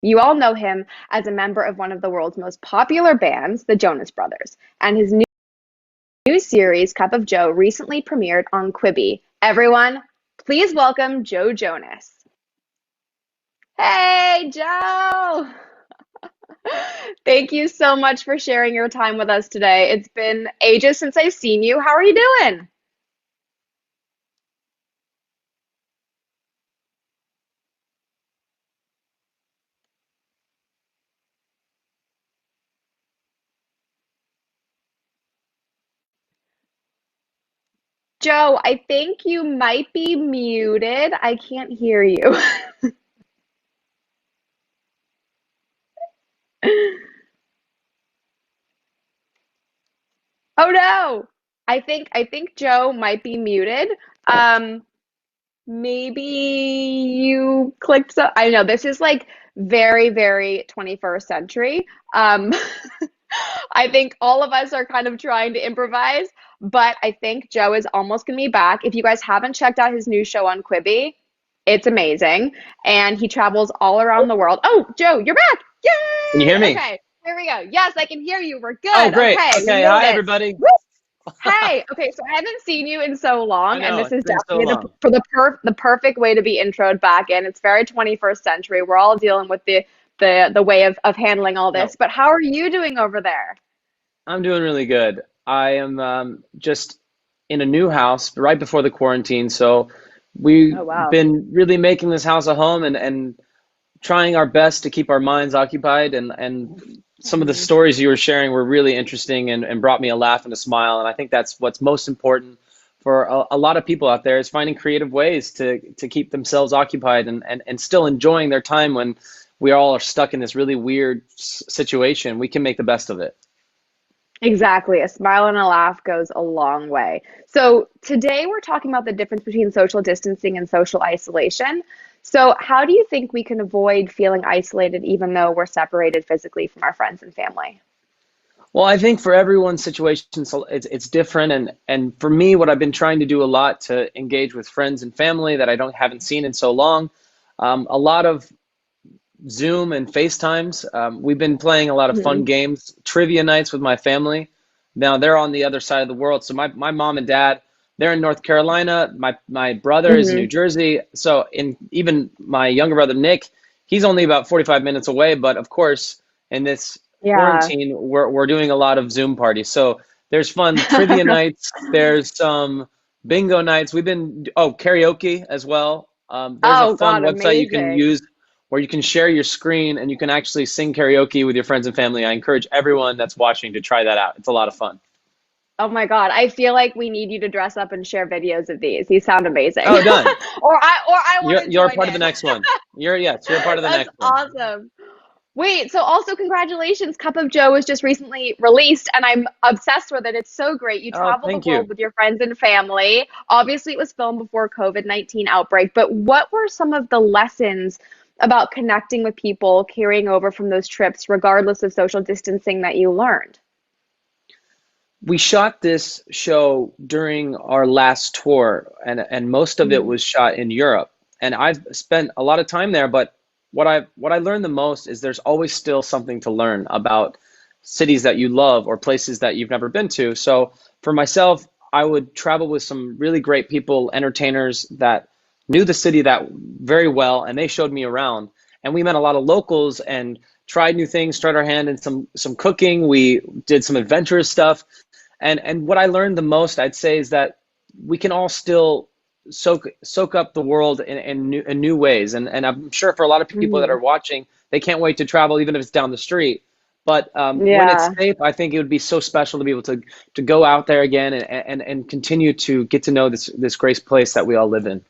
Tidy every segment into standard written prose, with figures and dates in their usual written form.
You all know him as a member of one of the world's most popular bands, the Jonas Brothers, and his new series, Cup of Joe, recently premiered on Quibi. Everyone, please welcome Joe Jonas. Hey, Joe! Thank you so much for sharing your time with us today. It's been ages since I've seen you. How are you doing? Joe, I think you might be muted. I can't hear you. Oh no. I think Joe might be muted. Um, Maybe you clicked so I know this is like very, very 21st century. Um, I think all of us are kind of trying to improvise, but I think Joe is almost going to be back. If you guys haven't checked out his new show on Quibi, it's amazing. And he travels all around the world. Oh, Joe, you're back. Can you hear Yay! me? Okay, here we go. Yes, I can hear you. We're Oh, good. great. Okay, we Okay. made Hi, it. everybody. Hey, okay, so I haven't seen you in so I long, and know this it's is been so definitely long. the perfect way to be introed back in. It's very 21st century. We're all dealing with the way of handling all No, this. But how are you doing over there? I'm doing really good. I am just in a new house right before the quarantine, so we've Oh wow. been really making this house a home and trying our best to keep our minds occupied. And some of the Mhm. stories you were sharing were really interesting and brought me a laugh and a smile. And I think that's what's most important for a lot of people out there is finding creative ways to keep themselves occupied and still enjoying their time when we all are stuck in this really weird situation. We can make the best of it. Exactly. A smile and a laugh goes a long way. So today we're talking about the difference between social distancing and social isolation. So how do you think we can avoid feeling isolated even though we're separated physically from our friends and family? Well, I think for everyone's situation, so it's different, and for me, what I've been trying to do a lot to engage with friends and family that I don't haven't seen in so long, a lot of Zoom and FaceTimes. We've been playing a lot of fun Mhm. games, trivia nights with my family. Now they're on the other side of the world, so my mom and dad, they're in North Carolina. My brother is in New Mhm. Jersey. So in even my younger brother Nick, he's only about 45 minutes away. But of course, in this Yeah. quarantine, we're doing a lot of Zoom parties. So there's fun trivia nights. There's some bingo nights. We've been karaoke as well. There's a Oh fun God, website you can amazing. use where you can share your screen and you can actually sing karaoke with your friends and family. I encourage everyone that's watching to try that out. It's a lot of fun. Oh my God. I feel like we need you to dress up and share videos of these. These sound amazing. Oh, done. Or I want to You're join part of the in. next one. You're part of the That's next one. awesome. Wait, so also congratulations. Cup of Joe was just recently released and I'm obsessed with it. It's so great. You Oh, travel the thank world you. with your friends and family. Obviously, it was filmed before COVID-19 outbreak, but what were some of the lessons about connecting with people carrying over from those trips, regardless of social distancing, that you learned? We shot this show during our last tour, and most of it Mhm. was shot in Europe. And I've spent a lot of time there, but what I learned the most is there's always still something to learn about cities that you love or places that you've never been to. So for myself, I would travel with some really great people, entertainers that knew the city that very well, and they showed me around. And we met a lot of locals and tried new things, tried our hand in some cooking. We did some adventurous stuff. And what I learned the most, I'd say, is that we can all still soak up the world in new ways. And I'm sure for a lot of people that are Mhm. watching, they can't wait to travel, even if it's down the street. But when it's Yeah. safe, I think it would be so special to be able to go out there again and continue to get to know this great place that we all live in.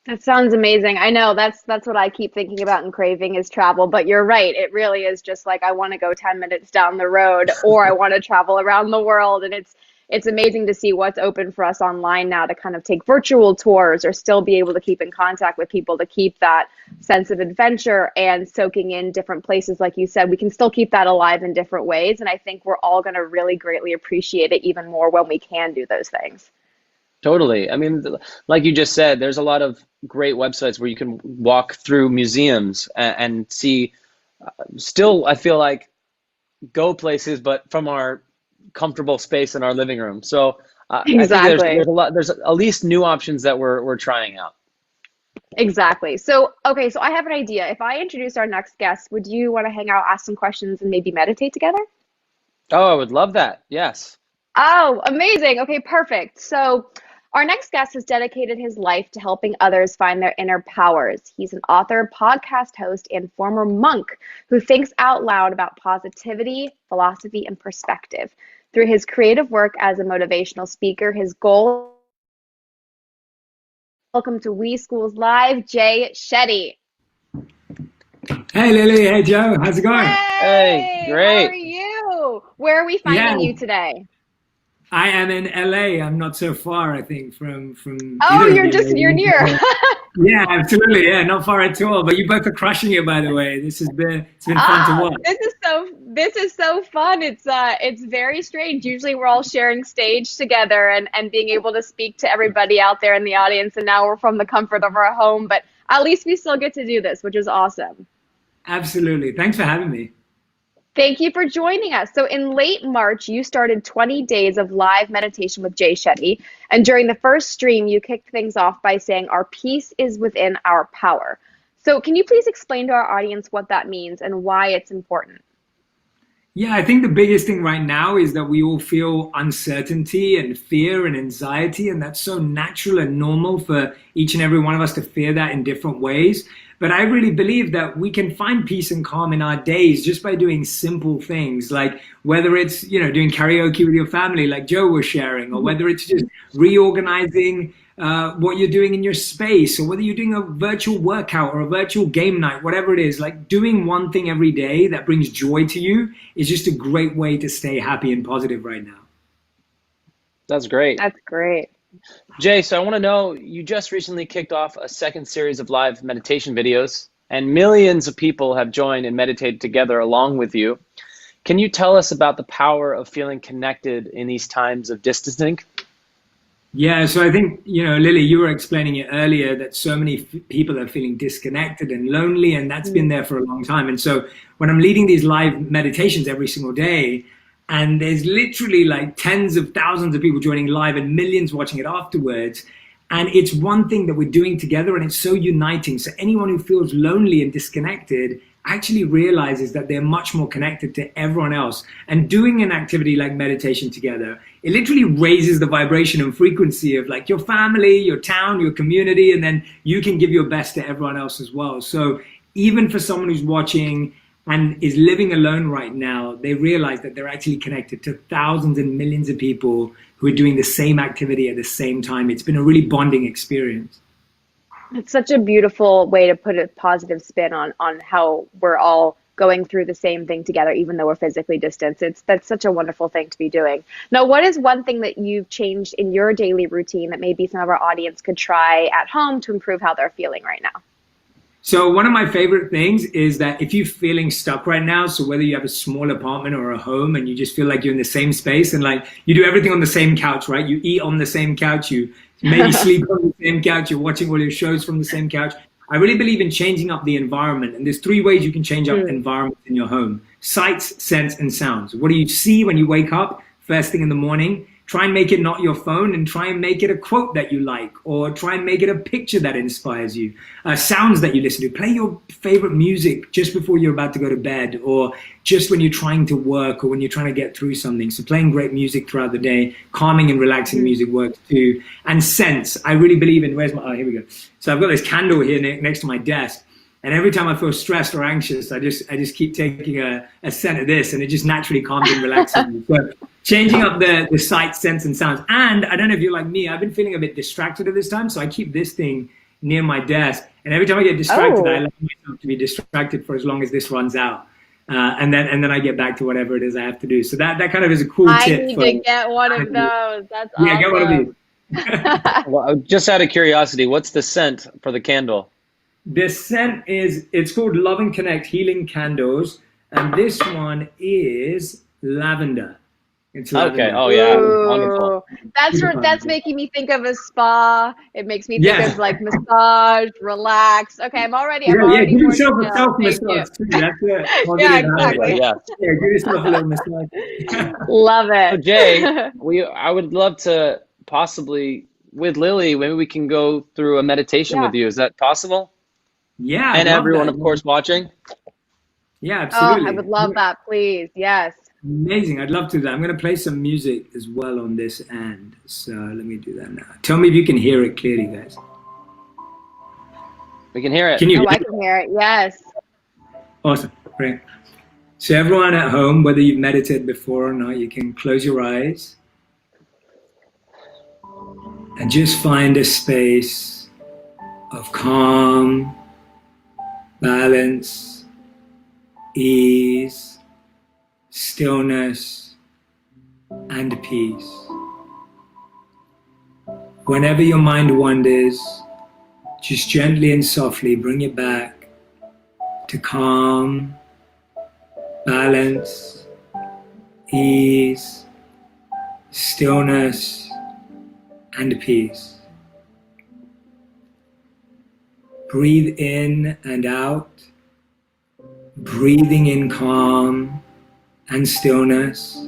That sounds amazing. I know that's what I keep thinking about and craving is travel, but you're right. It really is just like I want to go 10 minutes down the road or I want to travel around the world and it's amazing to see what's open for us online now to kind of take virtual tours or still be able to keep in contact with people to keep that sense of adventure and soaking in different places like you said. We can still keep that alive in different ways and I think we're all going to really greatly appreciate it even more when we can do those things. Totally. I mean, like you just said, there's a lot of great websites where you can walk through museums and see. Still, I feel like go places, but from our comfortable space in our living room. So I think there's Exactly. a lot, there's at least new options that we're trying out. Exactly. So, okay, so I have an idea. If I introduce our next guest, would you want to hang out, ask some questions, and maybe meditate together? Oh, I would love that. Yes. Oh, amazing. Okay, perfect. So, our next guest has dedicated his life to helping others find their inner powers. He's an author, podcast host, and former monk who thinks out loud about positivity, philosophy, and perspective. Through his creative work as a motivational speaker, his goal. Welcome to We Schools Live, Jay Shetty. Hey Lily, hey Joe, how's it going? Hey, Hey, how are great. you? Where are we Yeah, finding you today? I am in LA. I'm not so far, I think, from Oh, either of you you're ladies. near. Yeah, absolutely. Yeah, not far at all. But you both are crushing it, by the way. It's been fun to Ah, watch. this is so fun. It's very strange. Usually we're all sharing stage together and being able to speak to everybody out there in the audience, and now we're from the comfort of our home, but at least we still get to do this, which is awesome. Absolutely. Thanks for having me. Thank you for joining us. So, in late March, you started 20 days of live meditation with Jay Shetty. And during the first stream, you kicked things off by saying, "Our peace is within our power." So, can you please explain to our audience what that means and why it's important? Yeah, I think the biggest thing right now is that we all feel uncertainty and fear and anxiety, and that's so natural and normal for each and every one of us to fear that in different ways. But I really believe that we can find peace and calm in our days just by doing simple things, like whether it's, doing karaoke with your family, like Joe was sharing, or whether it's just reorganizing what you're doing in your space, or whether you're doing a virtual workout or a virtual game night, whatever it is, like doing one thing every day that brings joy to you is just a great way to stay happy and positive right now. That's great. That's great. Jay, so I want to know, you just recently kicked off a second series of live meditation videos, and millions of people have joined and meditated together along with you. Can you tell us about the power of feeling connected in these times of distancing? Yeah, so I think, Lily, you were explaining it earlier that so many people are feeling disconnected and lonely, and that's been there for a long time. And so when I'm leading these live meditations every single day, and there's literally like tens of thousands of people joining live and millions watching it afterwards, and it's one thing that we're doing together, and it's so uniting. So anyone who feels lonely and disconnected actually realizes that they're much more connected to everyone else. And doing an activity like meditation together, it literally raises the vibration and frequency of like your family, your town, your community, and then you can give your best to everyone else as well. So even for someone who's watching and is living alone right now, they realize that they're actually connected to thousands and millions of people who are doing the same activity at the same time. It's been a really bonding experience. It's such a beautiful way to put a positive spin on how we're all going through the same thing together, even though we're physically distanced. That's such a wonderful thing to be doing. Now, what is one thing that you've changed in your daily routine that maybe some of our audience could try at home to improve how they're feeling right now? So one of my favorite things is that if you're feeling stuck right now, so whether you have a small apartment or a home and you just feel like you're in the same space and like you do everything on the same couch, right? You eat on the same couch, you maybe sleep on the same couch, you're watching all your shows from the same couch. I really believe in changing up the environment. And there's three ways you can change up the environment in your home: sights, scents, and sounds. What do you see when you wake up first thing in the morning? Try and make it not your phone, and try and make it a quote that you like, or try and make it a picture that inspires you. Sounds that you listen to. Play your favorite music just before you're about to go to bed, or just when you're trying to work, or when you're trying to get through something. So playing great music throughout the day, calming and relaxing music works too. And scents. I really believe in, oh, here we go. So I've got this candle here next to my desk. And every time I feel stressed or anxious, I just keep taking a scent of this, and it just naturally calms and relaxes me. So changing up the sight, sense, and sounds. And I don't know if you're like me, I've been feeling a bit distracted at this time, so I keep this thing near my desk. And every time I get distracted, I Oh, allow myself to be distracted for as long as this runs out. And then I get back to whatever it is I have to do. So that kind of is a cool I tip need for, to get one of those. That's yeah, get one of these. awesome. Well, just out of curiosity, what's the scent for the candle? This scent it's called Love and Connect Healing Candles, and this one is lavender. It's Okay. lavender. Oh yeah. Wonderful. Ooh, that's Beautiful. making me think of a spa. It makes me think Yes. of like massage, relax. Okay, I'm Yeah, yeah. already Give more yourself a chill. self Thank you. massage too. That's it. Yeah, Positive There you go. habit. exactly. Yeah. Yeah, give yourself a little massage. Love So it. Jay, I would love to possibly with Lily, maybe we can go through a meditation Yeah. with you. Is that possible? Yeah, I'd And love everyone, that. of course, watching. Yeah, Oh, I absolutely. would love that, please. Yes. Amazing. I'd love to do that. I'm going to play some music as well on this end. So let me do that now. Tell me if you can hear it clearly, guys. We can hear Can it. you Oh, hear I it? can hear it. Yes. Awesome. Great. So everyone at home, whether you've meditated before or not, you can close your eyes and just find a space of calm, balance, ease, stillness, and peace. Whenever your mind wanders, just gently and softly bring it back to calm, balance, ease, stillness, and peace. Breathe in and out, breathing in calm and stillness,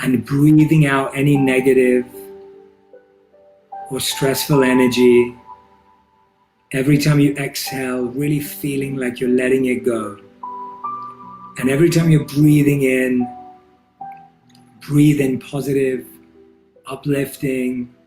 and breathing out any negative or stressful energy. Every time you exhale, really feeling like you're letting it go. And every time you're breathing in, breathe in positive, uplifting,